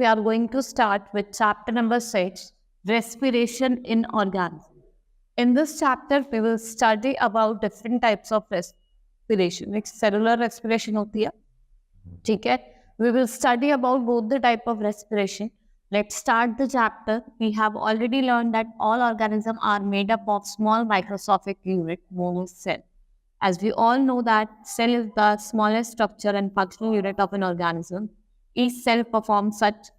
we are going to start with chapter number 6, respiration in organisms. In this chapter, we will study about different types of respiration. Like cellular respiration होती है, ठीक है? We will study about both the type of respiration. Let's start the chapter. We have already learned that all organisms are made up of small microscopic unit known as cell. As we all know that cell is the smallest structure and functional unit of an organism. Each cell performs such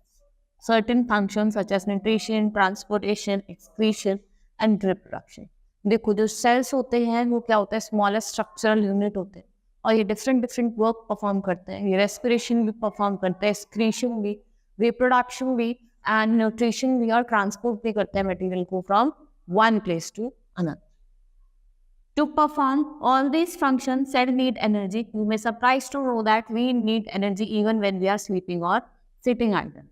certain functions such as nutrition, transportation, excretion and reproduction. देखो जो cells होते हैं वो क्या होता है, smallest structural unit होते हैं और ये different work perform करते हैं. ये respiration भी perform करते हैं, excretion भी, reproduction भी and nutrition भी और transport भी करते हैं material को from one place to another. To perform all these functions, cell need energy. You may surprised to know that we need energy even when we are sleeping or sitting idle.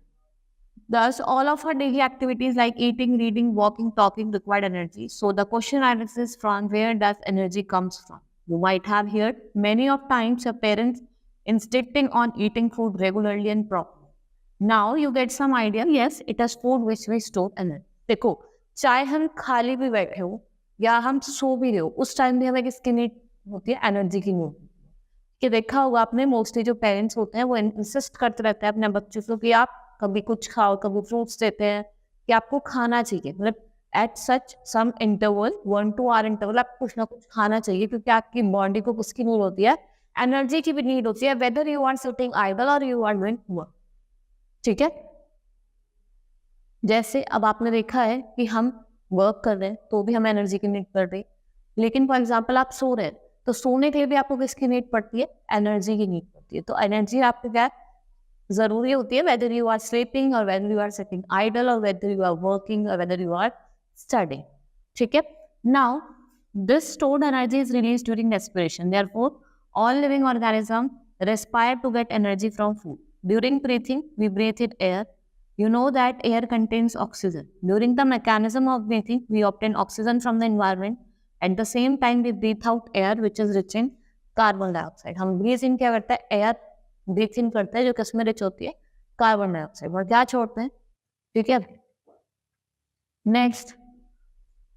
Thus, all of our daily activities like eating, reading, walking, talking require energy. So the question arises from where does energy comes from? You might have heard many of times your parents insisting on eating food regularly and properly. Now you get some idea. Yes, it is food which we store energy. देखो, चाहे हम खाली भी बैठे हो या हम सो भी रहे हो, उस टाइम भी हमें किसकी नीड होती है? एनर्जी की नीड होती है. कि देखा होगा आपने, मोस्टली जो पेरेंट्स होते हैं वो इंसिस्ट करते रहते हैं अपने बच्चों को कि आप कभी कुछ खाओ, कभी फ्रूट्स देते हैं कि आपको खाना चाहिए. मतलब at such some interval 1 to 2 hour interval आप कुछ ना कुछ खाना चाहिए, क्योंकि आपकी बॉडी को किसकी नीड होती है? एनर्जी की भी नीड होती है, whether you are sitting idle और यू आर डूइंग वर्क. ठीक है, जैसे अब आपने देखा है कि हम वर्क कर रहे हैं तो भी हमें एनर्जी की नीड पड़ रही, लेकिन फॉर एग्जांपल आप सो रहे हैं तो सोने के लिए भी आपको किसकी नीड पड़ती है? एनर्जी की नीड पड़ती है. तो एनर्जी आपको क्या जरूरी होती है, वेदर यू आर स्लीपिंग और whether you are sitting idle और वेदर यू आर वर्किंग और वेदर यू आर स्टडिंग. ठीक है, now this stored energy is release during respiration. Therefore all living organism respire to get energy from food. During breathing we breathe in air. You know that air contains oxygen. During the mechanism of breathing, we obtain oxygen from the environment. At the same time, we breathe out air which is rich in carbon dioxide. हम breathe in क्या करते हैं? Air breathe in करते हैं जो किसमें rich होती है? Carbon dioxide. और क्या छोड़ते हैं? ठीक है. Next,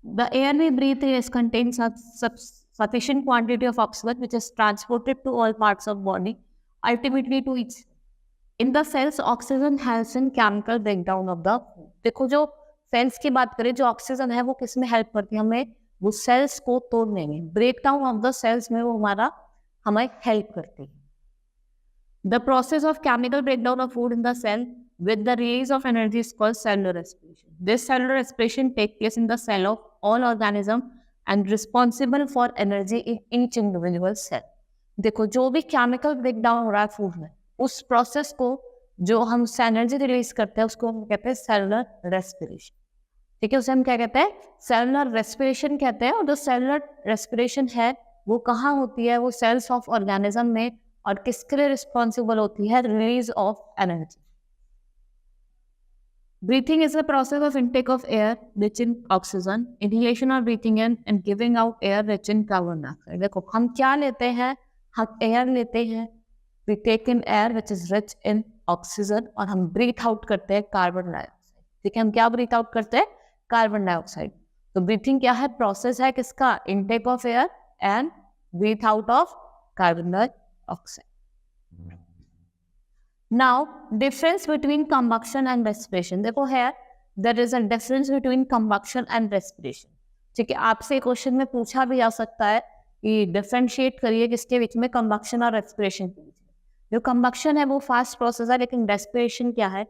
the air we breathe in contains sufficient quantity of oxygen which is transported to all parts of body, ultimately to each. In the cells, oxygen helps in chemical breakdown of the food. देखो जो cells की बात करें, जो oxygen है वो किस में हेल्प करती है? हमें वो cells को तोड़ने में, ब्रेकडाउन ऑफ द cells में वो हमें हेल्प करती है. The process of chemical breakdown of food in the cell with the release of energy is called cellular respiration. This cellular respiration takes place in the cell of all organisms and responsible for energy in each individual cell. देखो जो भी chemical breakdown हो रहा है food में, उस process को जो हम एनर्जी रिलीज करते हैं उसको हम कहते हैं सेलुलर रेस्पिरेशन. ठीक है, उसे हम क्या कहते हैं? सेलुलर रेस्पिरेशन कहते हैं. और जो सेलुलर रेस्पिरेशन है वो कहाँ होती है? वो सेल्स ऑफ ऑर्गेनिज्म में. और किसके लिए रिस्पॉन्सिबल होती है? Release of energy. Breathing is the process of intake of air rich in oxygen, inhalation और breathing in and giving out air rich in carbon dioxide. देखो हम क्या लेते हैं? हम एयर लेते हैं, we take in air which is rich in oxygen और हम breathe out करते हैं कार्बन डाइऑक्साइड. ठीक है, हम क्या breathe out करते हैं? Carbon dioxide. तो ब्रीथिंग क्या है? प्रोसेस है किसका? Intake of air and breathe out of carbon dioxide. Now difference between combustion and respiration. देखो है there is a difference between combustion and respiration. ठीक है, आपसे क्वेश्चन में पूछा भी जा सकता है कि डिफरेंशिएट करिए किसके बीच में? कंबक्शन और रेस्पिरेशन के बीच. जो कंबक्शन है वो फास्ट प्रोसेस है, लेकिन रेस्पिरेशन क्या है?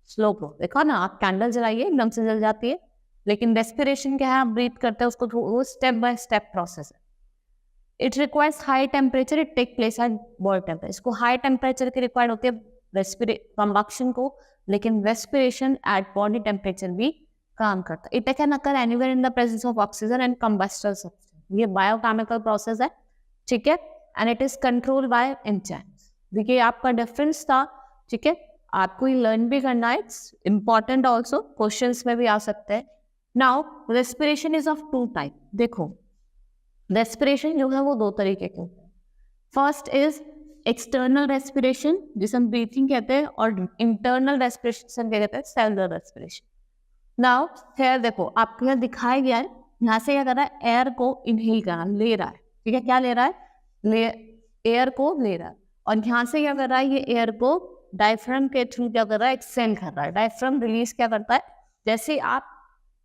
Slow process. देखो ना, आप कैंडल जलाइए एकदम से जल जाती है, लेकिन रेस्पिरेशन क्या है? आप ब्रीथ करते हैं उसको, वो स्टेप बाय स्टेप प्रोसेस है. It requires high temperature, it take place at body temperature. इसको हाई टेम्परेचर की रिक्वायर्ड होती है कंबक्शन को, लेकिन रेस्पिरेशन एट बॉडी टेम्परेचर भी काम करता है. It can occur anywhere in the presence of oxygen and combustor substance. ये बायोकेमिकल प्रोसेस है. ठीक है, and it is controlled by enzymes. देखिए आपका डिफरेंस था. ठीक है, आपको ये लर्न भी करना है, इट्स इम्पॉर्टेंट ऑल्सो, क्वेश्चंस में भी आ सकते हैं. Now respiration is of 2 type. देखो रेस्पिरेशन जो है वो 2 तरीके के होते हैं. फर्स्ट इज एक्सटर्नल रेस्पिरेशन जिसे हम ब्रीथिंग कहते हैं, और इंटरनल रेस्पिरेशन क्या कहते हैं, सेलुलर रेस्पिरेशन। नाउ हेयर देखो आपको यहाँ दिखाया गया है, यहाँ से क्या कर रहा है, एयर को इनहेल कर रहा है, ले रहा है, ठीक है, क्या ले रहा है, एयर को ले रहा है, और यहाँ से क्या कर रहा है, ये एयर को डायफ्राम के थ्रू क्या कर रहा है, एक्सहेल कर रहा है। डायफ्राम रिलीज क्या करता है, जैसे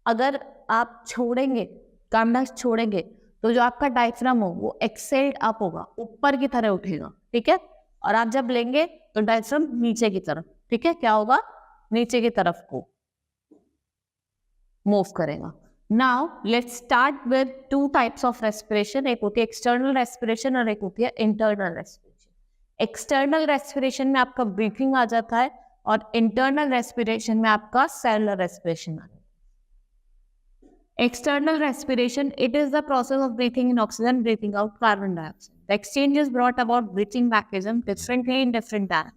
अगर आप छोड़ेंगे, कार्बन छोड़ेंगे, तो जो आपका डायफ्राम हो वो एक्सेल्ड अप होगा, ऊपर की तरह उठेगा, ठीक है, और आप जब लेंगे तो डायफ्राम नीचे की तरफ, ठीक है, क्या होगा, नीचे की तरफ को मूव करेगा। Now let's start with 2 types of respiration, एक होती है एक्सटर्नल रेस्पिरेशन और एक होती है इंटरनल रेस्पिरेशन। एक्सटर्नल रेस्पिरेशन में आपका ब्रीथिंग आ जाता है, और इंटरनल रेस्पिरेशन में आपका सेलुलर रेस्पिरेशन आ जाता है। External respiration, it is the process of breathing in oxygen, breathing out carbon dioxide. The exchange is brought about breathing mechanism differently in different animals.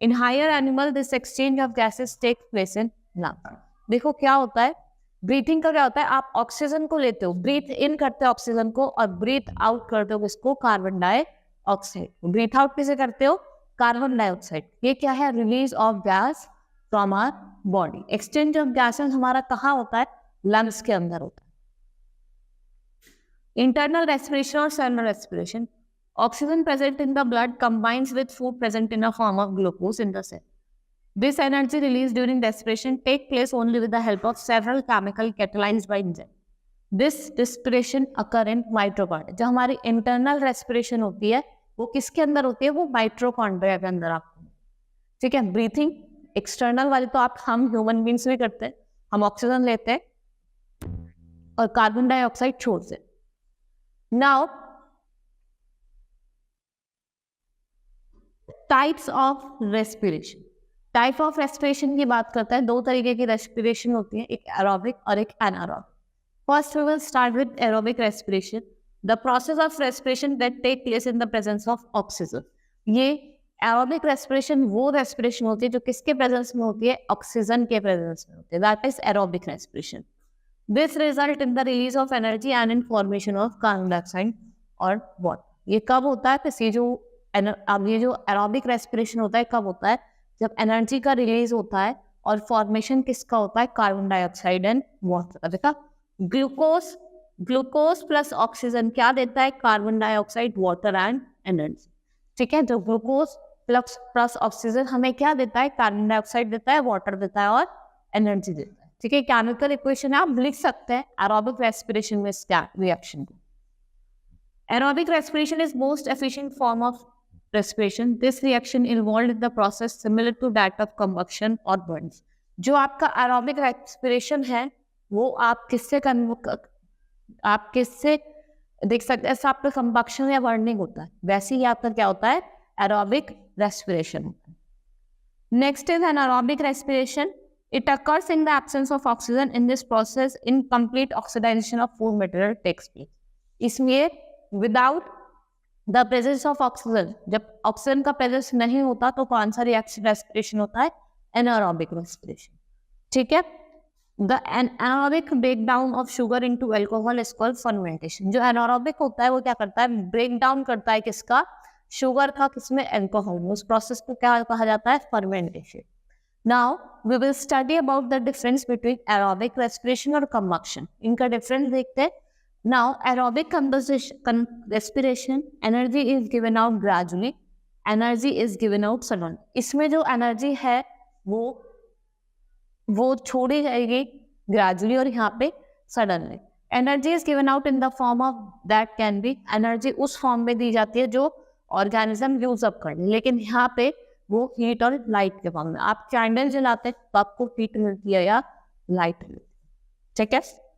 In higher animal, this exchange of gases takes place in lungs. देखो क्या होता है, breathing का क्या होता है, आप oxygen को लेते हो, ब्रीथ इन करते हो ऑक्सीजन को, और ब्रीथ आउट करते हो किसको, कार्बन डाइऑक्साइड। ब्रीथ आउट किसे करते हो, कार्बन डाइऑक्साइड। ये क्या है, release of gas from our body. Exchange of gases हमारा कहाँ होता है, लंग्स के अंदर होता है। इंटरनल रेस्पिरेशन और cellular respiration, oxygen present in the blood combines with food present in a form of glucose in the cell. This energy release during respiration take place only with the help of several chemical catalyzed by enzyme. This respiration occur in mitochondria. जो हमारी internal respiration होती है वो किसके अंदर होती है, वो माइटोकॉन्ड्रिया के अंदर आपको, ठीक है। ब्रीथिंग एक्सटर्नल वाली तो हम ह्यूमन बींग्स भी करते हैं, हम ऑक्सीजन लेते हैं और कार्बन डाइऑक्साइड छोड़ते हैं। Now types of respiration, type of respiration की बात करता है, 2 तरीके की रेस्पिरेशन होती है, एक एरोबिक और एक anaerobic. First we will start with aerobic respiration, the process of respiration that take place in the presence of oxygen. ये एरोबिक रेस्पिरेशन वो रेस्पिरेशन होती है जो किसके प्रेजेंस में होती है, ऑक्सीजन के प्रेजेंस में होती है, that is aerobic respiration. This result in the release of energy and in formation of carbon dioxide और water। ये कब होता है, तो ये जो एरोबिक रेस्पिरेशन होता है कब होता है, जब एनर्जी का रिलीज होता है और फॉर्मेशन किसका होता है, कार्बन डाइऑक्साइड एंड वाटर। देखा, ग्लूकोज प्लस ऑक्सीजन क्या देता है, carbon dioxide, water and energy, ठीक है। जो ग्लूकोज प्लस ऑक्सीजन हमें क्या देता है, कार्बन डाइऑक्साइड देता है, वाटर देता है और एनर्जी देता है, ठीक है। केमिकल इक्वेशन आप लिख सकते हैं एरोबिक रेस्पिरेशन में रिएक्शन को। Aerobic respiration is most efficient form of respiration. This reaction involved in the process similar to that of combustion or burns. जो आपका aerobic respiration है वो आप किससे देख सकते हैं, ऐसा आपका combustion या burning होता है, वैसे ही आपका क्या होता है, aerobic respiration होता है। Next is anaerobic respiration. It occurs in the absence of oxygen. In this process, incomplete oxidation of food material takes place. इसलिए without the presence of oxygen, जब ऑक्सीजन का प्रेजेंस नहीं होता तो कौन सा रिएक्शन रेस्पिरेशन होता है, एनारोबिक रेस्पिरेशन, ठीक है। The anaerobic break down of sugar into alcohol is called fermentation. जो एनारोबिक होता है वो क्या करता है, ब्रेक डाउन करता है किसका, शुगर का, किसमें, अल्कोहल में। उस प्रोसेस को क्या कहा जाता है, fermentation. Now we will study about the difference between aerobic respiration और कंबक्शन। इनका डिफरेंस देखते हैं। Now, aerobic respiration, energy is given out gradually, energy is given out suddenly. इसमें जो energy है वो छोड़ी जाएगी gradually और यहाँ पे suddenly. Energy is given out in the form of that can be, energy उस form में दी जाती है जो organism use up कर, लेकिन यहाँ पे वो heat और light के form में। आप कैंडल जलाते हैं तो आपको heat मिलती है या light मिलती है, ठीक है।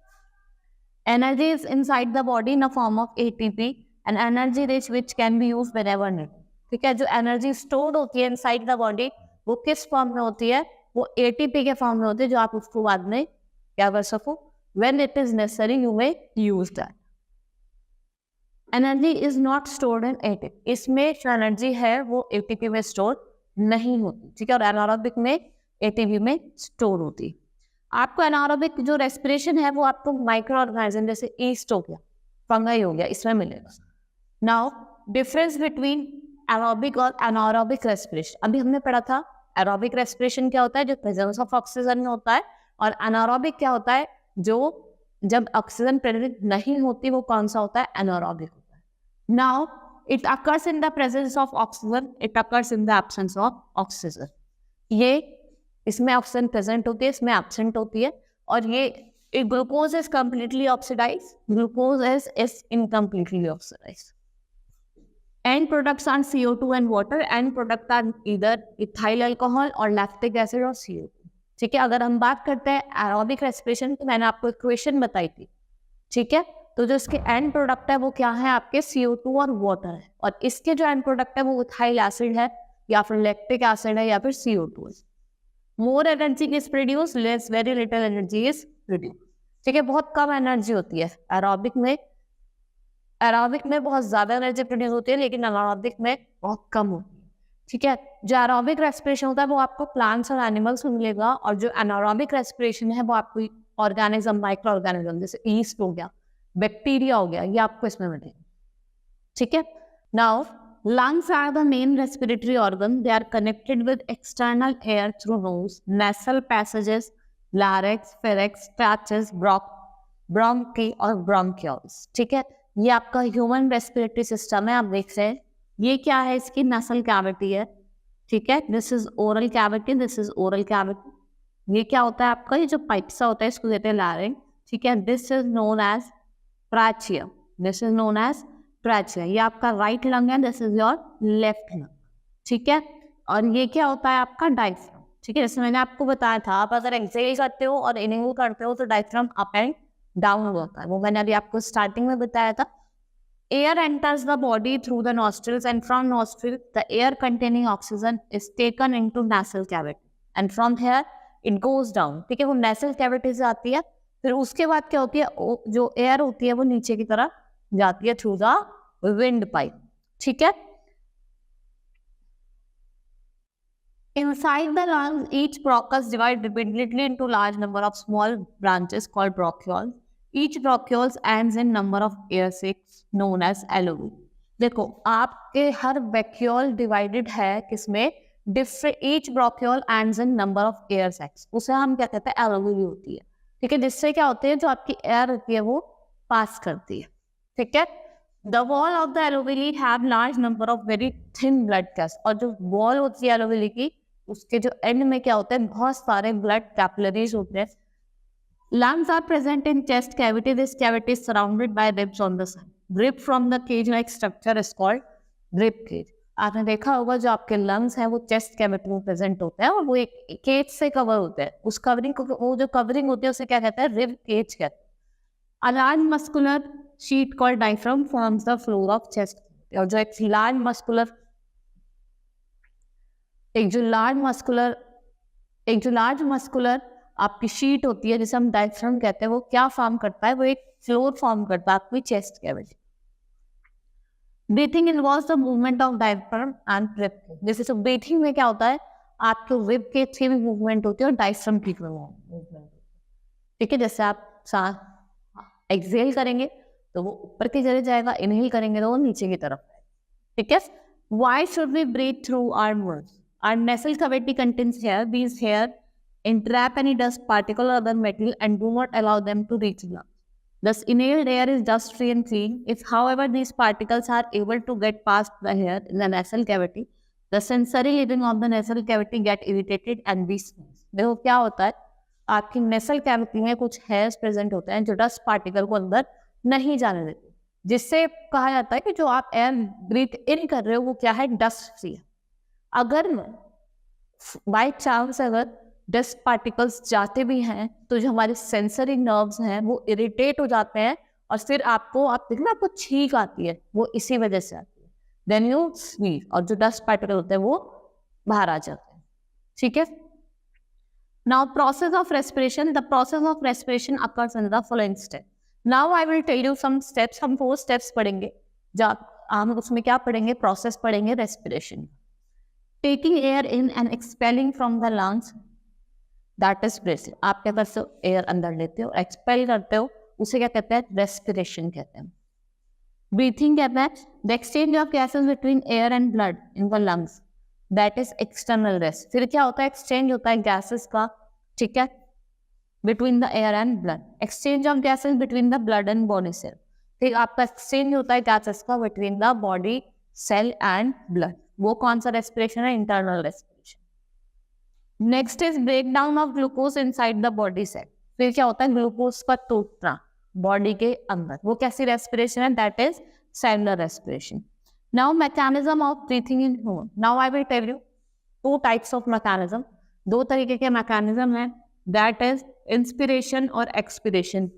Energy is inside the body in a form of ATP and energy rich which can be used whenever needed, ठीक है। जो एनर्जी स्टोर्ड होती है इनसाइड द बॉडी वो किस फॉर्म में होती है, वो ATP के फॉर्म में होती है, जो आप उसको बाद में क्या कर सको, when it is necessary you may use that. Energy is not stored in ATP. इसमें जो एनर्जी है वो ATP में स्टोर नहीं होती, ठीक है, और एनारोबिक में ATP में स्टोर होती है। आपको एनारोबिक जो रेस्पिरेशन है वो आपको माइक्रो ऑर्गेनिज्म जैसे ईस्ट हो गया, फंगाई हो गया, इसमें मिलेगा। नाउ डिफरेंस बिटवीन एरोबिक और एनारोबिक रेस्पिरेशन। अभी हमने पढ़ा था एरोबिक रेस्पिरेशन क्या होता है, जो प्रेजेंस ऑफ ऑक्सीजन में होता है, और एनारोबिक क्या होता है, जो जब ऑक्सीजन प्रेजेंट नहीं होती, वो कौन सा होता है, एनारोबिक होता है। Now it occurs in the presence of oxygen, it occurs in the absence of oxygen. ये इसमें ऑक्सीजन प्रेजेंट होती है, इसमें एब्सेंट होती है। और ये glucose is completely oxidize, glucose is incompletely oxidize. End products are CO2 and water. End product are either ethyl alcohol or lactic acid or CO2. ठीक है, अगर हम बात करते हैं एरोबिक रेस्पिरेशन, तो मैंने आपको इक्वेशन बताई थी, ठीक है। तो जो इसके एंड प्रोडक्ट है वो क्या है, आपके CO2 और वाटर है, और इसके जो एंड प्रोडक्ट है वो इथाइल एसिड है, या फिर लैक्टिक एसिड है, या फिर CO2 है। More energy is produce, less very little energy is produce. ठीक है, बहुत कम एनर्जी होती है एरोबिक में, एरोबिक में बहुत ज्यादा एनर्जी प्रोड्यूस होती है, लेकिन एनारोबिक में बहुत कम होती है। ठीक है, जो एरोबिक रेस्पिरेशन होता है वो आपको प्लांट्स और एनिमल्स में मिलेगा, और जो एनारोबिक रेस्पिरेशन है वो आपको ऑर्गेनिज्म, माइक्रो ऑर्गेनिज्म जैसे ईस्ट हो गया, बैक्टीरिया हो गया, ये आपको इसमें मिलेगा। ठीक है, now lungs are the main respiratory organ. They are connected with external air through nose, nasal passages, larynx, pharynx, trachea, bronchi और bronchioles। ठीक है, ये आपका ह्यूमन रेस्पिरेटरी सिस्टम है, आप देख रहे हैं। ये क्या है, इसकी नसल कैविटी है। ठीक है, this is oral cavity, this is oral cavity. ये क्या होता है आपका, ये जो पाइप सा होता है इसको कहते हैं लैरिंग। ठीक है, this is known as trachea, this is known as trachea. ये आपका राइट लंग है, this is your left lung. ठीक है, और ये क्या होता है आपका डायफ्राम। ठीक है, जैसे मैंने आपको बताया था, आप अगर एक्सहेल करते हो और इनहेल करते हो तो डायफ्राम अप एंड डाउन होता है, वो मैंने अभी आपको स्टार्टिंग में बताया था। Air enters the body through the nostrils, and from nostril the air containing oxygen is taken into nasal cavity, and from here it goes down. ठीक है, वो नेसल कैविटी से आती है, फिर उसके बाद क्या होती है, जो एयर होती है वो नीचे की तरफ जाती है थ्रू द विंड पाइप। ठीक है, inside the lungs, each bronchus divides repeatedly into large number of small branches called bronchioles. Each bronchioles ends in number of air sacs known as alveoli. देखो, आपके हर ब्रैकियोल डिवाइडेड है किसमें, different, each bronchiole ends in number of air sacs, उसे हम क्या कहते हैं, alveoli होती है। ठीक है, जिससे क्या होते हैं, जो आपकी एयर होती है वो पास करती है। ठीक है, the wall of the alveoli have large number of very thin blood caps, और जो वॉल होती है एल्वेओली की, उसके जो एंड में क्या होता है, बहुत सारे ब्लड कैपिलरीज होते हैं। Lungs are present in chest cavity. This cavity is surrounded by ribs on the side. Rib from the cage-like structure is called rib cage. आपने देखा होगा जो आपके लंग्स हैं वो चेस्ट कैविटी में प्रेजेंट होते हैं, और वो एक केज से कवर होते हैं। उस कवरिंग को, वो जो कवरिंग होती है उसे क्या कहते हैं, रिब केज कहते हैं। A large muscular sheet called diaphragm forms the floor of chest. और जो एक लार्ज मस्कुलर आपकी शीट होती है जिसे हम डायफ्राम कहते हैं, वो क्या फॉर्म करता है, वो एक फ्लोर फॉर्म करता है आपकी chest cavity. Breathing involves the movement of diaphragm and rib cage. जैसे तो ब्रीथिंग में क्या होता है, आपके रिब केज की भी मूवमेंट होती है और डायफ्राम की भी मूवमेंट। ठीक है, जैसे आप एक्सहेल करेंगे तो वो ऊपर की तरफ जाएगा, इनहेल करेंगे तो वो नीचे की तरफ। ठीक है, why should we breathe through our nose? Our nasal cavity contains hair. These hair entrap any dust particle or other material and do not allow them to reach the lungs. Thus, inhaled air is dust-free and clean. If, however, these particles are able to get past the hair in the nasal cavity, the sensory living of the nasal cavity get irritated and we sneeze. देखो क्या होता है, आपकी nasal cavity में कुछ hairs present होते हैं जो डस्ट पार्टिकल को अंदर नहीं जाने देते, जिससे कहा जाता है कि जो आप एयर ब्रीथ इन कर रहे हो वो क्या है, डस्ट फ्री है। अगर बाय चांस अगर डस्ट पार्टिकल्स जाते भी हैं तो जो हमारे सेंसरी नर्व्स हैं वो इरिटेट हो जाते हैं, और फिर आप देखना आपको छींक आती है, वो इसी वजह से आती है। देन यू स्नीज, और जो डस्ट पार्टिकल होते हैं वो बाहर आ जाते हैं। ठीक है, now process of respiration. The process of respiration occurs in the following step. Now I will tell you some steps. हम 4 स्टेप्स पढ़ेंगे, जब हम उसमें क्या पढ़ेंगे, प्रोसेस पढ़ेंगे respiration. Taking air in and expelling from the lungs, that is breathing. आप क्या करते हो, एयर अंदर लेते हो, एक्सपेल करते हो, उसे क्या कहते हैं, रेस्पिरेशन कहते हैं। ब्रीथिंग कहते हैं the exchange of gases between air and blood in the lungs, that is external rest. फिर क्या होता है, एक्सचेंज होता है गैसेस का, ठीक है, between the air and blood, exchange of gases between the blood and body cell. ठीक, आपका एक्सचेंज होता है गैसेस का between the body cell and blood, वो कौन सा रेस्पिरेशन है, internal respiration. Next is break down of glucose inside the body cell. फिर क्या होता है, ग्लूकोज का टूटना बॉडी के अंदर, वो कैसी रेस्पिरेशन है, that is cellular respiration. Now mechanism of breathing in human, now I will tell you two types of mechanism, दो तरीके के मैकेनिज्म है, दैट इज इंस्पिरेशन और एक्सपिरेशन।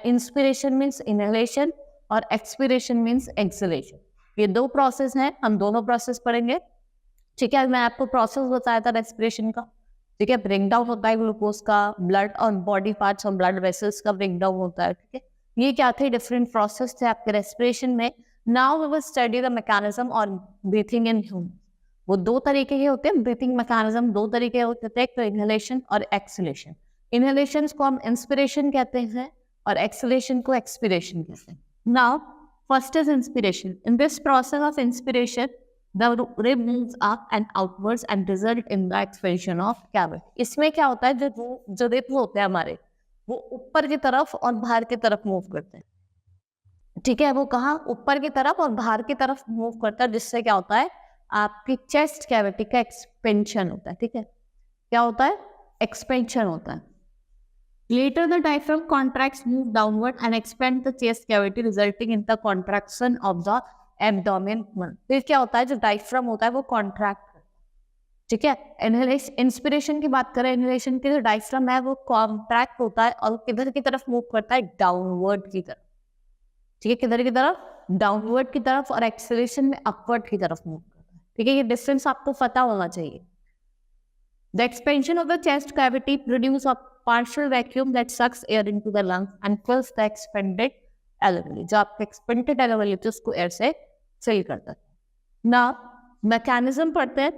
इंस्पिरेशन मीन्स इनहेलेशन और एक्सपिरेशन मीन्स एक्सहेलेशन। ये दो process हैं, हम दोनों प्रोसेस पढ़ेंगे, ठीक है। मैं आपको प्रोसेस बताया था रेस्पिरेशन का, ठीक है, ब्रेक डाउन होता है ग्लूकोज का, ब्लड और बॉडी पार्ट्स और ब्लड वेसल्स का ब्रेक डाउन होता है, ठीक है। ये क्या थे, डिफरेंट प्रोसेस थे आपके रेस्पिरेशन में। Now we will study the mechanism और ब्रीथिंग इन ह्यूमन। वो दो तरीके के होते हैं, ब्रीथिंग मैकेनिज्म दो तरीके होते थे, एक तो इनहेलेशन और एक्सहेलेशन। इनहेलेशन को हम इंस्पिरेशन कहते हैं और एक्सहेलेशन को एक्सपिरेशन कहते हैं। Now first is inspiration. In this process of inspiration the rib moves up and outwards and result in the expansion of cavity। इसमें क्या होता है, जो रिब होते हैं हमारे, वो ऊपर की तरफ और बाहर की तरफ मूव करते हैं, ठीक है। वो कहाँ, ऊपर की तरफ और बाहर की तरफ मूव करता है, जिससे क्या होता है, आपकी चेस्ट कैविटी का एक्सपेंशन होता है, ठीक है। क्या होता है, एक्सपेंशन होता है। Later the diaphragm contracts, move downward and expand the chest cavity, resulting in the contraction of the abdomen. फिर क्या होता है, जो डायफ्राम होता है वो कॉन्ट्रैक्ट करता है, ठीक है। इनहेलेशन, इंस्पिरेशन की बात करें, इनहेलेशन के जो डायफ्राम है वो कॉन्ट्रैक्ट होता है और किधर की तरफ मूव करता है, डाउनवर्ड की तरफ, ठीक है, किधर की तरफ, डाउनवर्ड की तरफ, और एक्सेलेरेशन में अपवर्ड की तरफ मूव करता है, ठीक है। ये डिफरेंस आपको पता होना चाहिए। The expansion of the chest cavity produce a partial vacuum that sucks air into the lungs and fills the expanded alveoli। जो आपका expanded alveoli है उसको एयर से फिल करता है। ना मैकेनिज्म पढ़ते हैं।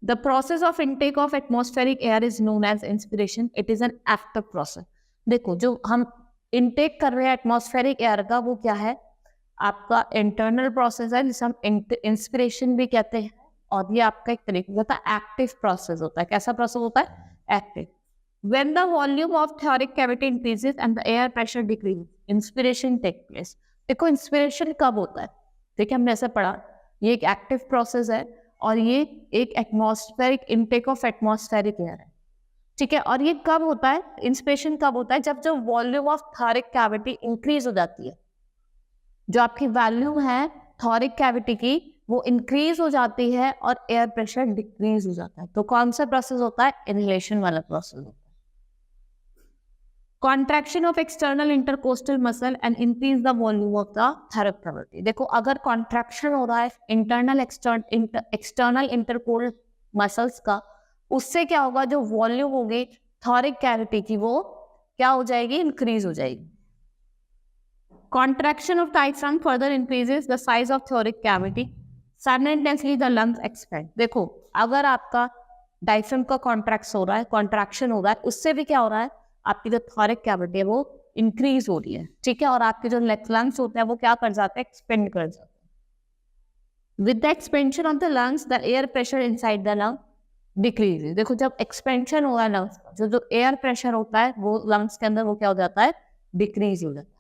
The process of intake of atmospheric air is known as inspiration. It is an active process। देखो, जो हम इनटेक कर रहे हैं एटमॉस्फेरिक एयर का, वो क्या है, आपका इंटरनल प्रोसेस है, जिसे हम इंस्पिरेशन भी कहते हैं, और ये आपका एक तरीके का एक्टिव प्रोसेस होता है। कैसा प्रोसेस होता है, active. When the volume of thoracic cavity increases and the air pressure decreases, inspiration take place। देखो इंस्पिरेशन कब होता है, देखिए हमने ऐसे पढ़ा, ये एक एक्टिव प्रोसेस है और ये एक atmospheric intake of atmospheric air है, ठीक है। और ये कब होता है, इंस्पिरेशन कब होता है, जब जो वॉल्यूम ऑफ थॉरिक कैविटी इंक्रीज हो जाती है, जो आपकी वॉल्यूम है थॉरिक कैविटी की वो इंक्रीज हो जाती है और एयर प्रेशर डिक्रीज हो जाता है। तो कौन सा प्रोसेस होता है, इनहेलेशन वाला प्रोसेस होता है। Contraction of external intercostal muscle and increase the volume of the thoracic cavity. देखो, अगर कॉन्ट्रैक्शन हो रहा है इंटरनल एक्सटर्नल इंटरकोस्टल मसल्स का, उससे क्या होगा, जो वॉल्यूम होगी थॉरिक कैविटी की वो क्या हो जाएगी, इंक्रीज हो जाएगी। Contraction of diaphragm further increases the size of thoracic cavity. Simultaneously the lungs expand। देखो, अगर आपका डायफ्राम का कॉन्ट्रैक्शन हो रहा है, उससे भी क्या हो रहा है, आपकी जो थॉरिक कैविटी है वो इंक्रीज हो रही है, ठीक है। और आपके जो लंग्स होते हैं वो क्या कर जाते हैं, एक्सपेंड कर जाते हैं। With the expansion of the lungs, the air pressure inside the lung decreases। देखो, जब एक्सपेंशन हो रहा है लंग्स का, जो एयर प्रेशर होता है वो लंग्स के अंदर वो क्या हो जाता है, डिक्रीज हो जाता है।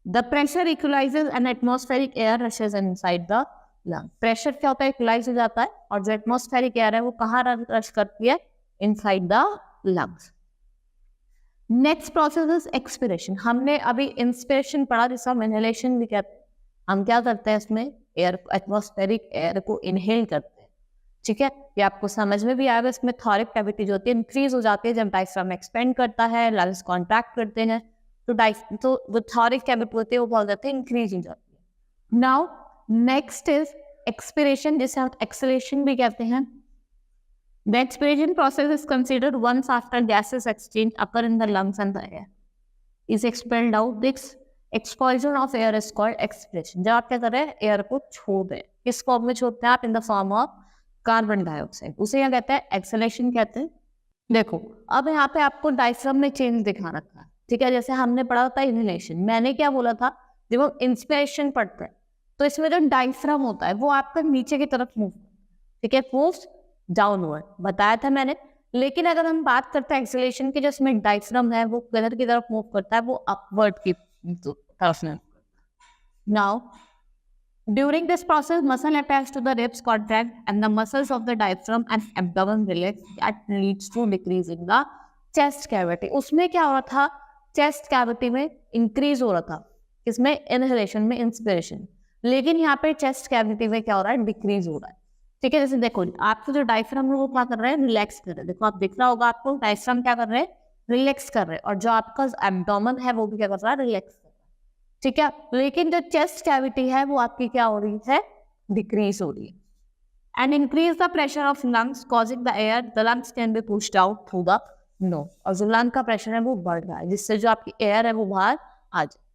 The pressure equalizes and atmospheric air rushes inside the lung। Pressure क्या होता है, इक्वलाइज हो जाता है, और जो एटमॉस्फेरिक एयर है वो कहाँ रश करती है, inside the lungs. Next process is expiration. हमने अभी इंस्पिरेशन पढ़ा, जिसका हम इनहेलेशन भी कहते हैं। हम क्या करते हैं, इसमें एयर, एटमॉस्फेरिक एयर को इनहेल करते हैं, ठीक है। ये आपको समझ में भी आएगा। इसमें थॉरिक कैविटी जो होती है इंक्रीज हो जाती है जब डायफ्राम एक्सपेंड करता है, लंग्स कॉन्ट्रैक्ट करते हैं, तो वो थॉरिक कैविटी होती है वो बहुत जाते हैं, इंक्रीज हो जाती है। नाउ नेक्स्ट इज एक्सपिरेशन, जिसे हम एक्सहेलेशन भी कहते हैं। The expiration process is considered once after gases exchange occur in the lungs and the air is expelled out. This expulsion of air is called expiration. जब आप क्या कर रहे हैं, एयर को छोड़ रहे हैं, किस फॉर्म में छोड़ते हैं आप, in the form of carbon dioxide, उसे क्या कहते हैं, एक्सहेलेशन कहते हैं। देखो, अब यहाँ पे आपको डायफ्राम में चेंज दिखा रखा है, ठीक है, जैसे हमने पढ़ा था इनहेलेशन, मैंने क्या बोला था, जब हम इंस्पिरेशन पढ़ते हैं तो इसमें जो डायफ्राम होता है वो आपका नीचे की तरफ मूव, ठीक है, मूव्स डाउनवर्ड, बताया था मैंने। लेकिन अगर हम बात करते हैं एक्सेलेरेशन की, जो इसमें डायफ्राम है वो किधर की तरफ मूव करता है, वो अपवर्ड की तरफ में। Now during this process, muscle attached to the ribs contract and the muscles of the diaphragm and abdomen relax. That leads to decrease in the chest cavity. उसमें क्या हो रहा था, chest cavity में increase हो रहा था, इसमें inhalation में inspiration, लेकिन यहाँ पे chest cavity में क्या हो रहा है, decrease हो रहा है। ठीक है, जैसे देखो आपको जो डायफ्राम है वो क्या कर रहे हैं, रिलैक्स कर रहे हैं। देखो आप दिख रहा होगा आपको, डायफ्राम क्या कर रहे हैं, रिलैक्स कर रहे हैं, और जो आपका एब्डोमेन है वो भी क्या कर रहा है, रिलैक्स। ठीक है, लेकिन जो चेस्ट कैविटी है वो आपकी क्या हो रही है, डिक्रीज हो रही है। And increase the pressure of lungs causing the air, the lungs can be pushed out through the nose, और जो लंग का प्रेशर है वो बढ़ रहा है, जिससे जो आपकी एयर है वो बाहर आ जाए।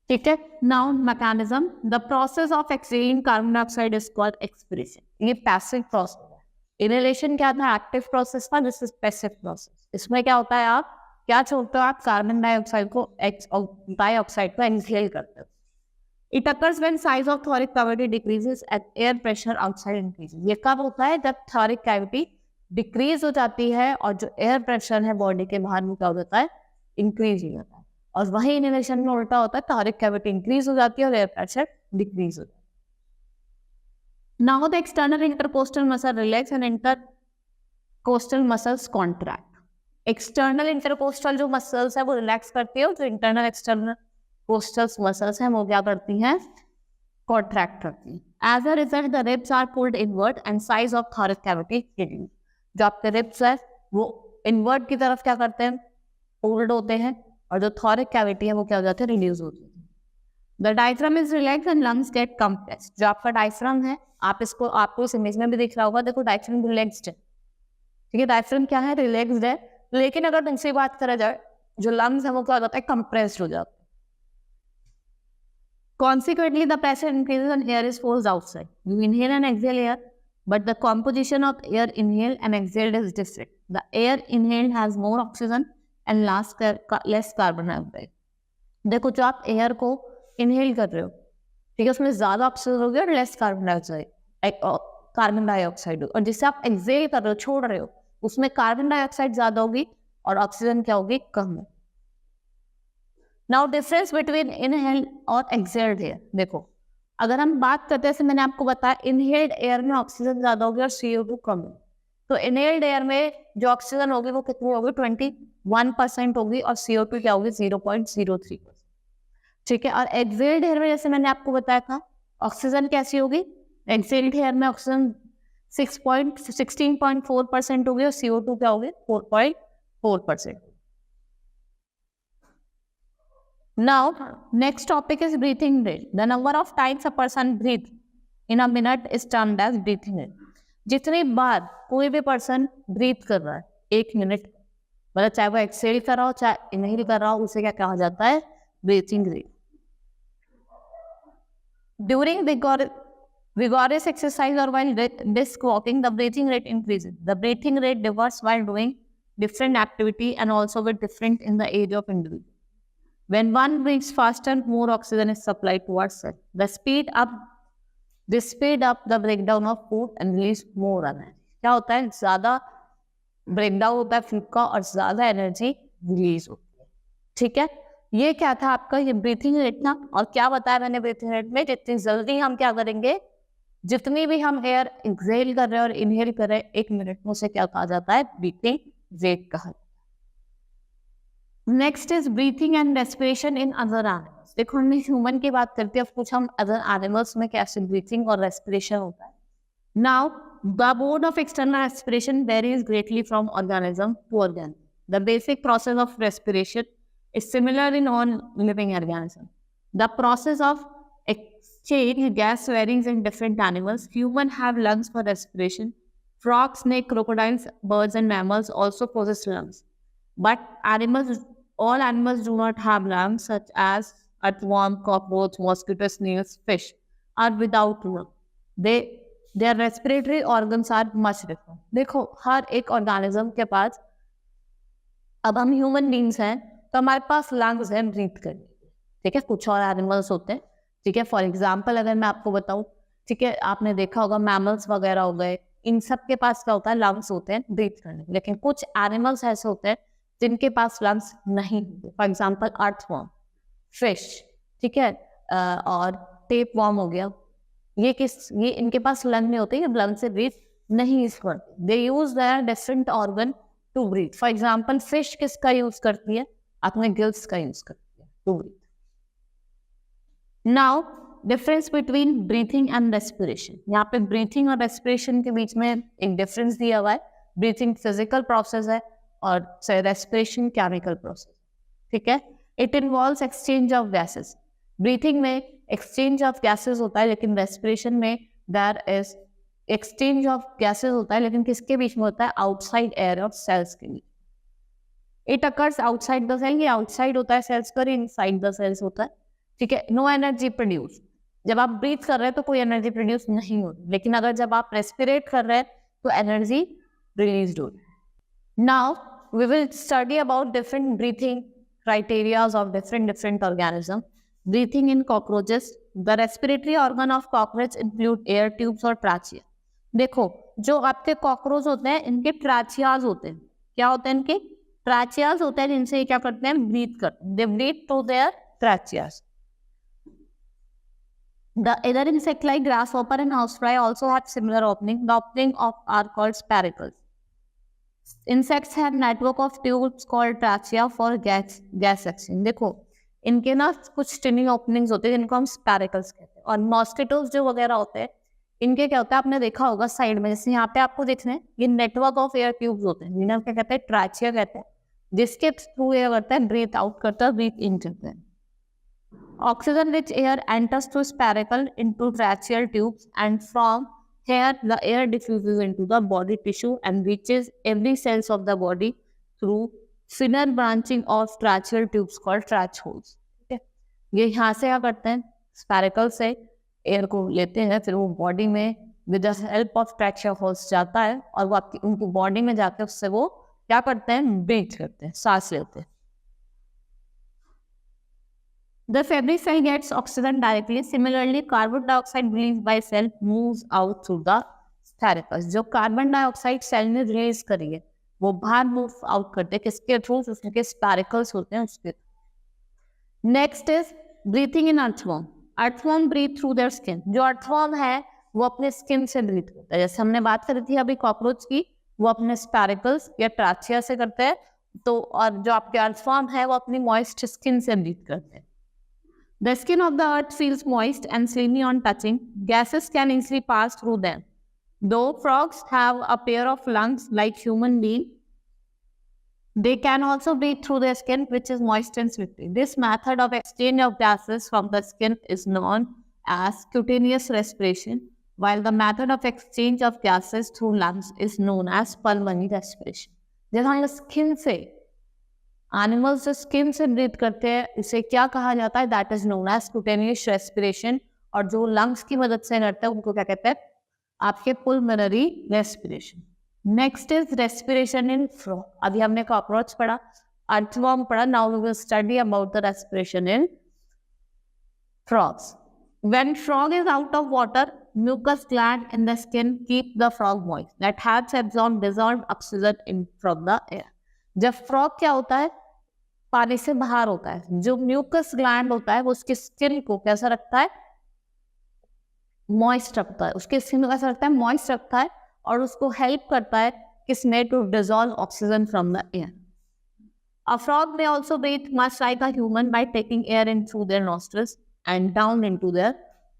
ठीक है, now mechanism, the process of exhaling carbon dioxide is called expiration. ये पैसिव प्रोसेस है। इनहेलेशन क्या था, एक्टिव प्रोसेस था, दिस इज पैसिव प्रोसेस। इसमें क्या होता है, आप क्या छोड़ते हो, आप कार्बन डाइऑक्साइड को एक्सहेल करते हो। It occurs when size of thoracic cavity decreases and air pressure outside increases. ये कब होता है, जब थोरिक कैविटी डिक्रीज हो जाती है और जो एयर प्रेशर है बॉडी के बाहर में क्या हो जाता है, इंक्रीज हो जाता है। और वही इनहेलेशन में उल्टा होता है, थोरिक कैविटी इंक्रीज हो जाती है और एयर प्रेशर डिक्रीज हो जाता है। Now the external intercostal muscle relax and intercostal muscles contract. External intercostal जो मसल्स है वो रिलैक्स करती है, और जो इंटरनल एक्सटर्नल कोस्टल मसल्स हैं वो क्या करती हैं, कॉन्ट्रैक्ट करती हैं। As a result the ribs are pulled inward and size of thoracic cavity reduce. जो आपके रिब्स है वो इनवर्ड की तरफ क्या करते हैं, पुल्ड होते हैं, और जो थोरिक कैविटी है वो क्या हो जाती है, रिड्यूस होती है। The diaphragm is relax and lungs get compressed. जो आपका डायफ्राम है, आपको इस इमेज में भी दिख रहा होगा, देखो डायफ्राम रिलैक्स्ड है। ठीक है, डायफ्राम क्या है, रिलैक्स्ड है। लेकिन अगर दूसरी बात करा जाए, जो लंग्स है वो क्या हो जाता है, कंप्रेस्ड हो जाता है। Consequently, the pressure increases and air is forced outside. You inhale and exhale air, but the composition of air inhaled and exhaled is different. The air inhaled has more oxygen and less carbon dioxide. देखो जो आप air को inhale कर रहे हो, ठीक है, उसमें ज्यादा ऑक्सीजन होगी और लेस कार्बन डाइऑक्साइड, और जिससे आप एक्सेल कर रहे हो, छोड़ रहे हो, उसमें कार्बन डाइऑक्साइड ज्यादा होगी और ऑक्सीजन क्या होगी, कम है। नाउ डिफरेंस बिटवीन इनहेल्ड और एक्सहेल्ड एयर। देखो अगर हम बात करते हैं, जैसे मैंने आपको बताया, इनहेल्ड एयर में ऑक्सीजन ज्यादा होगी और CO2 कम है। तो इनहेल्ड एयर में जो ऑक्सीजन होगी वो कितनी होगी, 21% होगी, और CO2 क्या होगी, 0.03%। ठीक है, और एक्सहेल्ड एयर में जैसे मैंने आपको बताया था, ऑक्सीजन कैसी होगी, एक्सहेल्ड एयर में ऑक्सीजन 16.4% होगी और CO2 क्या होगी, 4.4%। Now, next topic is breathing rate. The number of times a person breathes in a minute is termed as breathing rate. जितनी बार कोई भी पर्सन ब्रीथ कर रहा है एक मिनट, मतलब चाहे वो एक्सेल कर रहा हो चाहे इनहेल कर रहा हो, उसे क्या कहा जाता है, breathing rate. During vigorous exercise or while brisk walking, the breathing rate increases. The breathing rate differs while doing different activity and also with different in the age of individual. When one breathes faster, more oxygen is supplied towards it. This speed up the breakdown of food and release more energy. क्या होता है, ज्यादा breakdown होता है food का और ज्यादा energy release होती है। ठीक है, ये क्या था आपका, ये ब्रीथिंग रेट था। और क्या बताया मैंने ब्रीथिंग रेट में, जितनी जल्दी हम क्या करेंगे, जितनी भी हम एयर एक्सहेल कर रहे हैं और इनहेल कर रहे हैं एक मिनट में, उसे क्या कहा जाता है, ब्रीथिंग रेट कहा जाता है। Next is breathing and respiration in other animals. देखो हमने ह्यूमन की बात करते हैं, कुछ हम अदर एनिमल्स में कैसे ब्रीथिंग और रेस्पिरेशन होता है। Now the mode of external respiration varies greatly from organism to organism. The basic process of respiration is similar in all living organisms. The process of exchange gas varies in different animals. Humans have lungs for respiration. Frogs, snakes, crocodiles, birds and mammals also possess lungs. But all animals do not have lungs, such as earthworm, cockroach, mosquito, snails, fish are without lungs. Their respiratory organs are much different. देखो हर एक organism के पास अब हम human beings हैं तो हमारे पास lungs हैं breathe करने के, ठीक है। कुछ और एनिमल्स होते हैं, ठीक है। फॉर एग्जाम्पल अगर मैं आपको बताऊं, ठीक है, आपने देखा होगा मैमल्स वगैरह हो गए, इन सब के पास क्या होता है, लंग्स होते हैं ब्रीथ करने के। लेकिन कुछ एनिमल्स ऐसे होते हैं जिनके पास लंग्स नहीं होते। फॉर एग्जाम्पल अर्थवॉर्म, फिश, ठीक है, और टेप वॉर्म हो गया। ये इनके पास लंग नहीं होते, ये लंग से ब्रीथ नहीं करते। They use their different organ to breathe. For example fish किसका यूज करती है, अपने गिल्स का यूज करती है to breathe. Now difference between breathing and respiration. यहाँ पे ब्रीथिंग और रेस्पिरेशन के बीच में एक डिफरेंस दिया हुआ है। ब्रीथिंग फिजिकल प्रोसेस है और रेस्पिरेशन केमिकल प्रोसेस, ठीक है। It involves exchange of gases. Breathing में एक्सचेंज ऑफ गैसेस होता है, लेकिन रेस्पिरेशन में there is exchange of gases होता है, लेकिन किसके बीच में होता है, आउटसाइड एयर और सेल्स के बीच। It occurs outside the cell, ये आउटसाइड होता है सेल्स का, इनसाइड द सेल्स होता है, ठीक है। No energy produce. जब आप ब्रीथ कर रहे हैं तो कोई एनर्जी प्रोड्यूस नहीं होती, लेकिन अगर जब आप रेस्पिरेट कर रहे हैं तो एनर्जी रिलीज हो रही है। Now we will study about different breathing criterias of different organism. Breathing in cockroaches. The respiratory organ of cockroach include air tubes और trachea. देखो, जो आपके कॉकरोच होते हैं इनके ट्रैचियाज होते हैं। क्या होते हैं इनके? ट्रैचियाज होते हैं, जिनसे ये क्या करते हैं, ब्रीथ करते हैं। They breathe through their trachea. The other insect like grasshopper and housefly also have similar opening. The opening are called spiracles. Insects have network of tubes called trachea for gas exchange. देखो, इनके ना कुछ टिनी openings होते हैं जिनको हम स्पैरिकल्स कहते हैं। और मॉस्किटोज जो वगैरह होते हैं, इनके क्या होता है, आपने देखा होगा साइड में, जैसे यहाँ पे आपको दिख रहे हैं, ये नेटवर्क ऑफ एयर ट्यूब्स होते हैं, जिन्हें क्या कहते हैं, ट्रैचिया कहते हैं, जिसके थ्रू एयर करता है, ब्रीथ आउट करता है, ब्रीथ इन करते हैं। Oxygen rich air enters through spiracle into tracheal tubes, and from here the air diffuses into the body tissue and reaches every cells of the body through thinner branching of tracheal tubes called trach holes. ठीक है, ये यहाँ से क्या करते हैं, spherical से air को लेते हैं, फिर वो बॉडी में with the help of trachea holes जाता है, और वो आपकी उनकी बॉडी में जाकर उससे वो क्या करते हैं, ब्रीथ करते हैं, सांस लेते हैं। The every cell gets oxygen directly. Similarly, carbon dioxide released by cell moves out through the spiracles. जो कार्बन डाइऑक्साइड सेल ने रिलीज करी है वो बाहर मूव आउट करते हैं, किसके थ्रू, उसके स्पैरिकल्स होते हैं उसके। Next is breathing in earthworm. Earthworm breathe through their skin. जो अर्थवॉर्म है वो अपने स्किन से ब्रीथ करता है। जैसे हमने बात करी थी अभी कॉकरोच की, वो अपने स्पैरिकल्स या ट्रैचिया से करते हैं, तो और जो आपके अर्थवॉर्म है वो अपनी मॉइस्ट स्किन से ब्रीथ करते हैं। The skin of the earth feels moist and slimy on touching. Gases can easily pass through them. Though frogs have a pair of lungs like human beings, they can also breathe through their skin, which is moist and slippery. This method of exchange of gases from the skin is known as cutaneous respiration, while the method of exchange of gases through lungs is known as pulmonary respiration. जब हम skin से, animals जो skin से breathe करते हैं, इसे क्या कहा जाता है, that is known as cutaneous respiration. और जो लंग्स की मदद से करते हैं उनको क्या कहते हैं, आपके pulmonary respiration. Next is respiration in frog. अभी हमने कॉकरोच पढ़ा, अर्थवॉर्म पढ़ा, now we will study about the respiration in frogs. When frog is out of water, mucus gland in the skin keep the frog moist that helps absorb dissolved oxygen in from the air. जब frog क्या होता है, पानी से बाहर होता है, जो म्यूकस ग्लैंड होता है वो उसकी स्किन को कैसा रखता है, मॉइस्ट रखता है, उसके स्किन को कैसा रखता है, मॉइस्ट रखता है, और उसको हेल्प करता है किसने, to dissolve oxygen from the air. A frog may also breathe much like a human by taking air in through their nostrils and down into their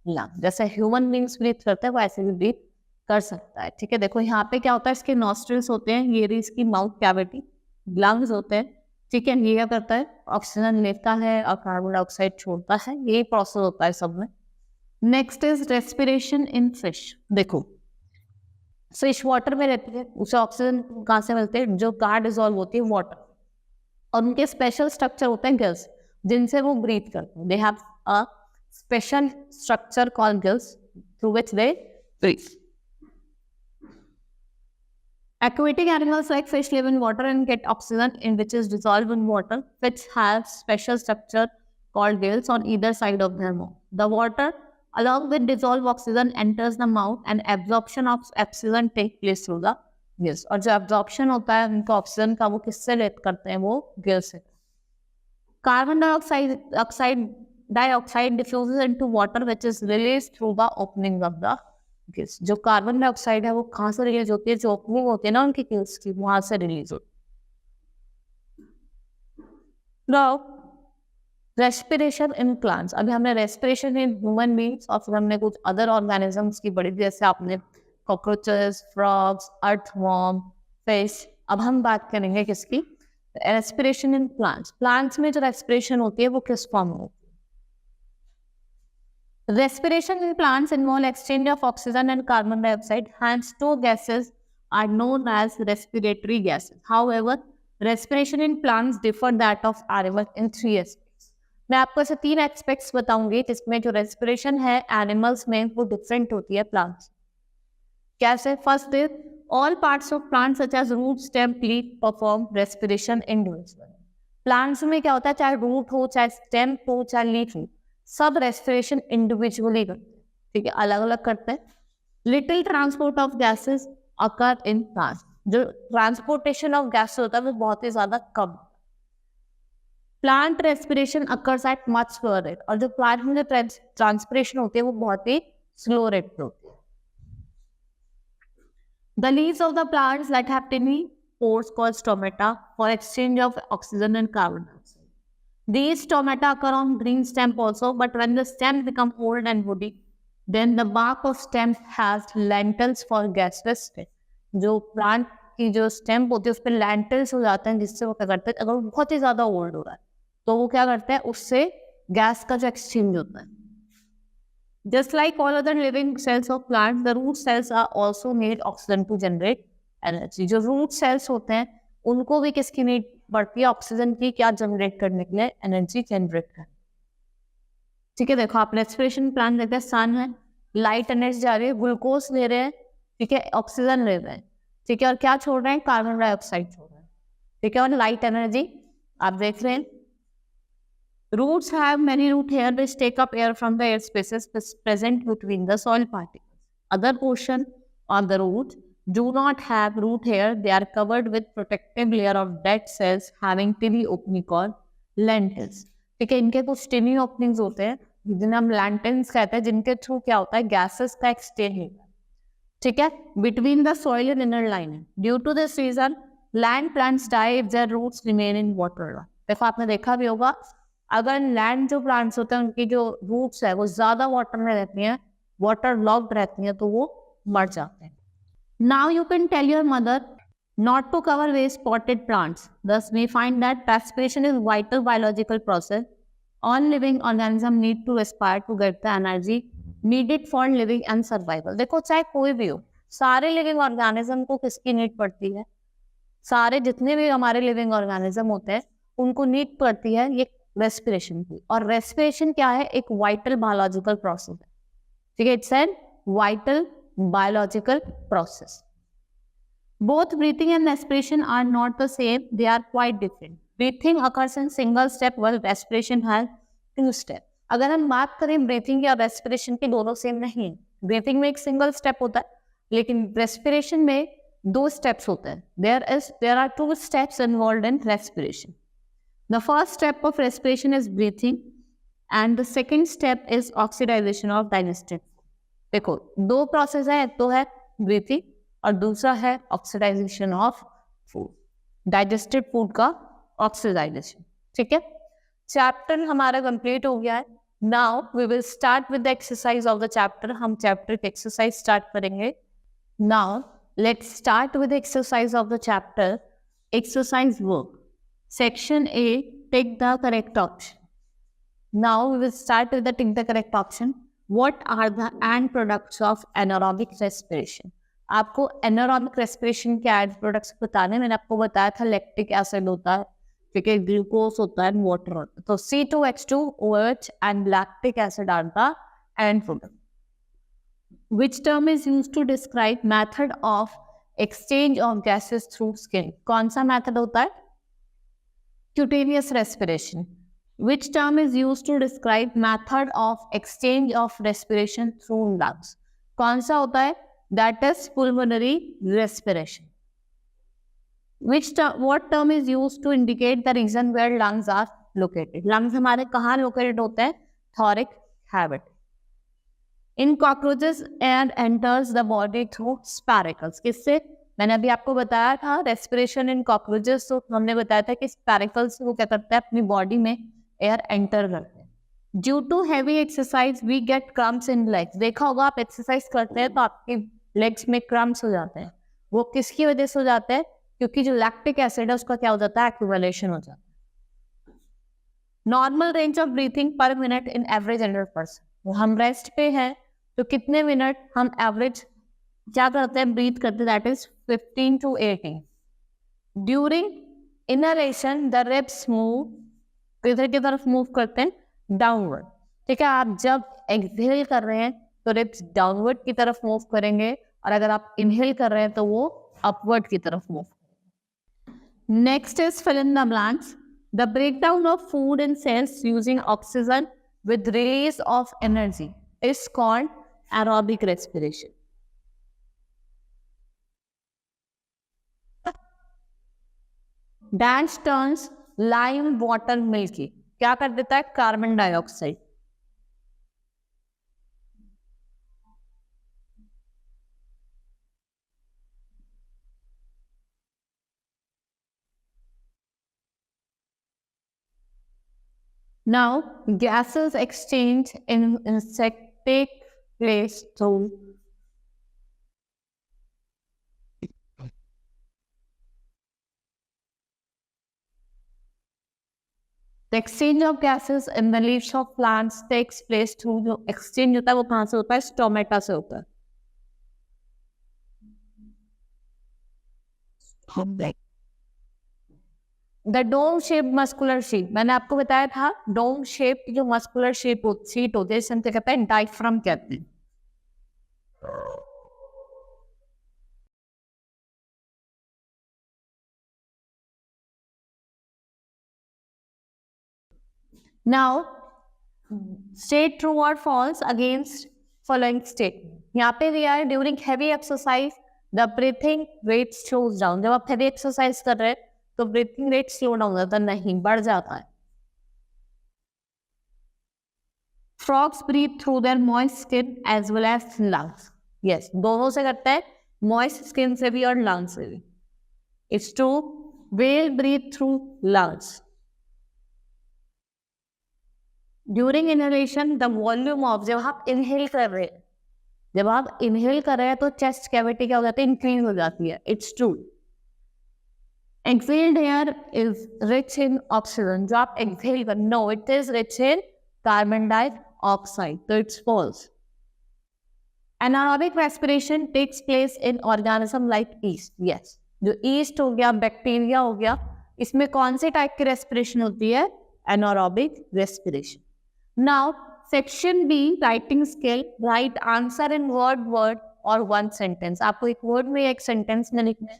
lungs. जैसे ह्यूमन बींग्स ब्रीथ करते हैं वो ऐसे भी breathe कर सकता है. ठीक है, देखो यहाँ पे क्या होता है, इसके नॉस्ट्रिल्स होते हैं, ये इसकी माउथ कैविटी, लंग्स होते हैं. ठीक है, ये क्या करता है, ऑक्सीजन लेता है और कार्बन डाइऑक्साइड छोड़ता है, यही प्रोसेस होता है सब में. Next is respiration in fish. देखो, फिश वाटर में रहती है, उसे ऑक्सीजन कहाँ से मिलते हैं, जो कार डिजोल्व होती है वाटर, और उनके स्पेशल स्ट्रक्चर होते हैं गिल्स, जिनसे वो ब्रीथ करते हैं. They have a special structure called gills through which they breathe. Aquatic animals like fish live in water and get oxygen in which is dissolved in water, which have special structure called gills on either side of their mouth. The water, along with dissolved oxygen, enters the mouth and absorption of oxygen takes place through the gills. और जो absorption होता है उनको oxygen का वो किससे late करते हैं, वो गिल से. Carbon dioxide diffuses into water which is released through the opening of the gills. जो कार्बन डाइऑक्साइड है वो कहाँ से रिलीज होती है, जो ओपनिंग होती है ना उनकी गिल्स की, वहां से रिलीज होती है. Now, respiration in plants. अभी हमने रेस्पिरेशन इन ह्यूमन बींग्स और फिर हमने कुछ अदर ऑर्गेनिजम्स की बड़ी, जैसे आपने कॉकरोचेस, फ्रॉग्स, अर्थवॉर्म, फिश. अब हम बात करेंगे किसकी, रेस्पिरेशन इन प्लांट्स. प्लांट्स में जो रेस्पिरेशन होती है वो किस फॉर्म में होती है. Respiration in plants involve exchange of oxygen and carbon dioxide. Hence, two gases are known as respiratory gases. However, respiration in plants differ that of animals in three aspects. मैं आपको ऐसे 3 एस्पेक्ट्स बताऊंगी जिसमें जो respiration है animals में वो different होती है प्लांट्स. कैसे? First is all parts of plant such as root, stem, leaf perform respiration individually. Plants में क्या होता है, चाहे रूट हो, चाहे स्टेम हो, चाहे लीफ हो, सब रेस्पिरेशन इंडिविजुअली करते हैं. ठीक है, अलग अलग करते हैं. Little transport of gases occur in plants. जो ट्रांसपोर्टेशन ऑफ गैस होता है वो बहुत ही ज्यादा कम. Plant respiration occurs at much slower rate. और जो प्लांट में जो ट्रांसपिरेशन होती है वो बहुत ही स्लो रेट पे होती है. The leaves of the plants that have टिनी pores called stomata for exchange of oxygen and carbon dioxide. These stomata occur on green stem also, but when the stem become old and woody, then the bark of stem has lentils for gaseous state. जो plant की जो stem होती है उस पर lentils हो जाते हैं, जिससे वो क्या करते हैं, अगर वो बहुत ही ज्यादा ओल्ड हो रहा है तो वो क्या करते हैं, उससे गैस का जो एक्सचेंज होता है. Just like all other living cells of plants, the root cells are also need oxygen to generate energy. जो रूट सेल्स होते हैं उनको भी किसकी नीड पड़ती है, ऑक्सीजन की, क्या जनरेट करने के लिए, एनर्जी जनरेट करने. ठीक है, देखो आप रेस्पिरेशन प्लांट देखते हैं, सन है, लाइट एनर्जी जा रही है, ग्लूकोज ले रहे हैं, ठीक है, ऑक्सीजन ले रहे हैं, ठीक है, और क्या छोड़ रहे हैं, कार्बन डाइऑक्साइड छोड़ रहे हैं. ठीक है, और लाइट एनर्जी आप देख रहे हैं. Roots have many root hair which take up air from the air spaces present between the soil particles. Other portion of the root do not have root hair. They are covered with protective layer of dead cells having tiny opening called lentils. ठीक है, इनके कुछ tiny openings होते हैं जिन्हें हम lentils कहते हैं, जिनके थ्रू क्या होता है, gases का exchange होता है. ठीक है, between the soil and inner lining. Due to this reason, land plants die if their roots remain in water. देखो आपने देखा भी होगा, अगर land जो plants होते हैं उनकी जो roots है वो ज्यादा water में रहती हैं, water logged रहती हैं, तो वो मर जाते हैं. Now you can tell your mother not to cover waste potted plants. Thus, we find that respiration is a vital biological process. All living organisms need to respire to get the energy needed for living and survival. देखो चाहे कोई भी हो, सारे living organism को किसकी need पड़ती है, सारे जितने भी हमारे लिविंग ऑर्गेनिज्म होते हैं उनको नीड पड़ती है ये रेस्पिरेशन की. और रेस्पिरेशन क्या है, एक वाइटल बायोलॉजिकल प्रोसेस है. ठीक है, it's an vital biological process. Both breathing and respiration are not the same. They are quite different. Breathing occurs in single step while respiration has 2 steps. अगर हम बात करें breathing या respiration की, दोनों सेम नहीं है. breathing में एक single step होता है, लेकिन respiration में 2 steps होते हैं. There are 2 steps involved in respiration. The first step of respiration is breathing, and the second step is oxidization of digestive. देखो 2 प्रोसेस है, एक तो है ब्रीथिंग और दूसरा है oxidization of food, digested food का ऑक्सीडाइजेशन. ठीक है, चैप्टर हमारा कंप्लीट हो गया है. Now we will start with the exercise of the chapter. हम चैप्टर की एक्सरसाइज स्टार्ट करेंगे. Now let's start with exercise of the chapter. Exercise work section A, tick the correct option. Now we will start with the tick the correct option. What are the end products of anaerobic respiration? आपको anaerobic respiration के end products बताने, मैंने आपको बताया था lactic acid होता है, ठीक है, ग्लूकोज होता है, वाटर होता है. तो C2H2, OH and lactic acid are the end product. Which term is used to describe method of exchange of gases through skin. कौन सा मेथड होता है? Cutaneous respiration. Which term is used to describe method of exchange of respiration through lungs? कौन सा होता है? That is pulmonary respiration. What term is used to indicate the region where lungs are located? Lungs हमारे कहाँ located होते हैं? Thoracic cavity. In cockroaches and enters the body through sparacles. किससे? मैंने अभी आपको बताया था रेस्पिरेशन इन कॉकरोचेस, तो हमने बताया था कि स्पैरिकल्स वो क्या करता है, अपनी बॉडी में एयर एंटर करते हैं। Due to heavy exercise we get cramps in legs. देखा होगा आप एक्सरसाइज करते हैं तो आपके लेग्स में क्रम्स हो जाते हैं। वो किसकी वजह से हो जाता है? क्योंकि जो लैक्टिक एसिड है उसका क्या हो जाता है? एक्यूमुलेशन हो जाता है। नॉर्मल रेंज ऑफ ब्रीथिंग पर मिनट इन एवरेज 100%। हम रेस्ट पे हैं तो कितने मिनट हम एवरेज क्या करते हैं? ब्रीथ करते हैं, that is 15 to 18। During inhalation the ribs move, किधर की तरफ मूव करते हैं? डाउनवर्ड। ठीक है, आप जब एक्सहेल कर रहे हैं तो रिब्स डाउनवर्ड की तरफ मूव करेंगे, और अगर आप इनहेल कर रहे हैं तो वो अपवर्ड की तरफ मूव करेंगे। Next is fill in the blanks. The breakdown of food in cells using oxygen with release of energy is called aerobic respiration. Dash turns lime water milky, क्या कर देता है? Carbon dioxide. Now gases exchange in insect take place through the exchange of gases in the leaves of plants takes place through, जो exchange होता है वो कहाँ से होता है? स्टोमेटा से होता है। The dome shape muscular sheet, मैंने आपको बताया था डोम शेप की जो मस्कुलर शेप शीट होती है इसे कहते हैं डायफ्राम कहते हैं। Now, state true or false against following statement. यहाँ पे दिया है during heavy exercise the breathing rate slows down. जब आप हैवी एक्सरसाइज कर रहे हैं तो ब्रीथिंग रेट स्लो डाउन होता है, नहीं बढ़ जाता है। Frogs breathe through their moist skin as well as lungs. Yes, दोनों से करता है, मॉइस्ट स्किन से भी और लंग्स से भी। It's true, whale breathe through lungs. During inhalation the volume of, जब आप इनहेल कर रहे हैं, जब आप इनहेल कर रहे हैं तो चेस्ट कैविटी क्या हो जाती है? इंक्रीज हो जाती है। It's true. Exhaled air is rich in oxygen, जो आप एक्सहेल कर, no it is rich in carbon dioxide, तो it's false. Anaerobic respiration takes place in organism like yeast. Yes, जो ईस्ट हो गया, बैक्टीरिया हो गया, इसमें कौन से टाइप की रेस्पिरेशन होती है? Anaerobic respiration. Now, section B, writing skill, write answer in word or one sentence. आपको एक word में एक sentence में लिखना है।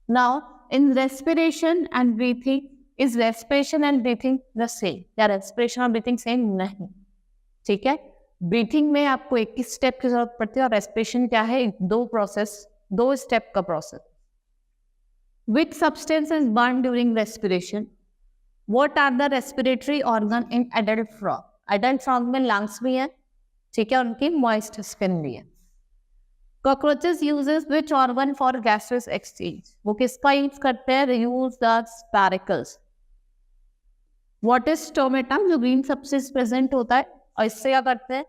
Now, in respiration and breathing, is respiration and breathing the same? या respiration और breathing same नहीं, ठीक है? breathing में आपको 21 स्टेप की जरूरत पड़ती है और respiration क्या है? दो स्टेप का process. Which substance is burned during respiration? What are the respiratory organ in adult frog? Adult frog में लंग्स भी है, ठीक है, उनकी मॉइस्ट स्किन भी है। Cockroaches uses which organ for gases exchange? वो किसका यूज करते हैं? Use the स्पैरिकल्स। What is stomata? जो ग्रीन सब्सटेंस प्रेजेंट होता है, और इससे क्या करते हैं?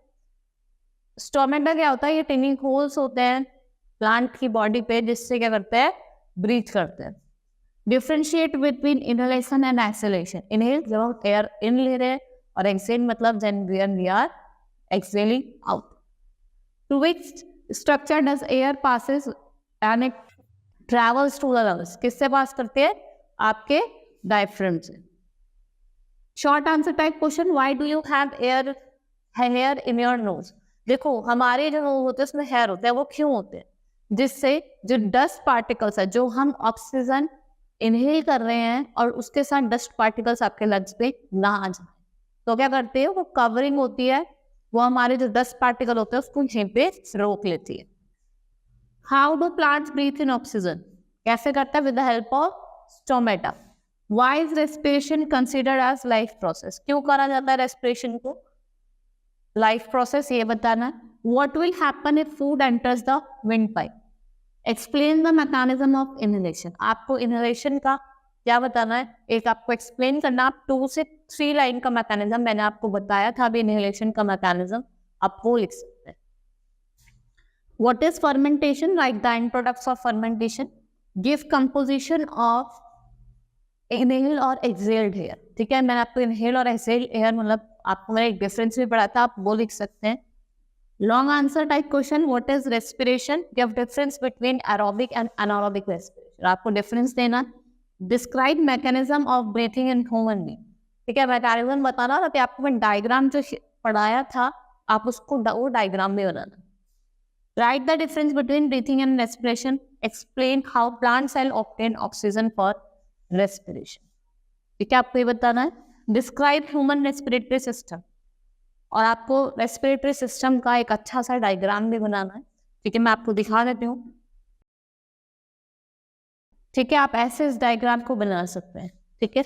स्टोमेटा क्या होता है? ये टिनी होल्स होते हैं प्लांट की बॉडी पे, जिससे क्या करते हैं? ब्रीथ करते हैं। Differentiate between inhalation and exhalation. Inhale जब हम एयर इन ले रहे हैं, और एक्सहेल मतलब when we are exhaling out. To which structure does air passes and it travels to the lungs? किससे पास करते हैं? आपके डायफ्राम से। Short answer type question, why do you have here in your nose? देखो, हमारे जो knows होते हैं उसमें हेयर होते हैं, वो क्यों होते हैं? जिससे जो डस्ट पार्टिकल्स है, जो हम ऑक्सीजन इनहेल कर रहे हैं और उसके साथ डस्ट पार्टिकल्स आपके लंग्स पे ना आ जाए, तो क्या करते हैं, वो कवरिंग होती है, वो हमारे जो डस्ट पार्टिकल होते हैं उसको यहीं पे रोक लेती है। How do plants breathe in oxygen? कैसे करता है? With the help of stomata. Why is respiration considered as life process? क्यों करा जाता है रेस्पिरेशन को लाइफ प्रोसेस? ये बताना। What will happen if food enters the wind pipe? Explain the mechanism of inhalation. आपको इनहेलेशन का क्या बताना है, एक आपको एक्सप्लेन करना। आप 2 से 3 लाइन का मैकेनिज्म मैंने आपको बताया था अभी, इनहेलेशन का मैकेनिज्म आप वो लिख सकते हैं। What is fermentation? Write the end products of fermentation. Give composition of inhaled और exhaled air. ठीक है, मैंने आपको inhaled और exhaled air मतलब आपको मैंने एक डिफरेंस भी पढ़ा था, आप वो लिख सकते हैं। Long answer type question, what is respiration? Give difference between aerobic and anaerobic respiration. आपको डिफरेंस देना। Describe mechanism of breathing in human being. ठीक है, मैकेनिज्म बताना था, आपको मैं डायग्राम जो पढ़ाया था आप उसको वो डायग्राम में बनाना। Write the difference between breathing and respiration. Explain how plant cell obtain oxygen for respiration. ठीक है, आपको ये बताना है। Describe human respiratory system. और आपको रेस्पिरेटरी सिस्टम का एक अच्छा सा डायग्राम भी बनाना है। ठीक है, मैं आपको दिखा देती हूँ। ठीक है, आप ऐसे इस डायग्राम को बना सकते हैं। ठीक है,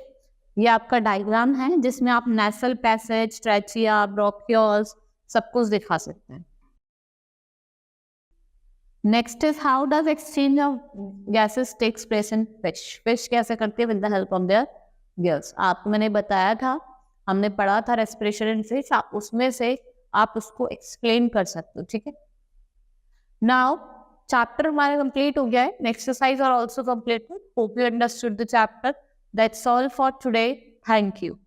ये आपका डायग्राम है जिसमें आप नेसल पैसेज, ट्रैचिया, ब्रोंकियोल्स सब कुछ दिखा सकते हैं। Next is how does exchange of gases takes place in fish? Fish कैसे करती है? With the help of their gills. आपको मैंने बताया था, हमने पढ़ा था रेस्पिरेशन इन फिश, आप उसमें से आप उसको एक्सप्लेन कर सकते हो। ठीक है, नाउ चैप्टर हमारा कंप्लीट हो गया है। Exercise are also complete. Hope you understood the chapter. That's all for today. Thank you.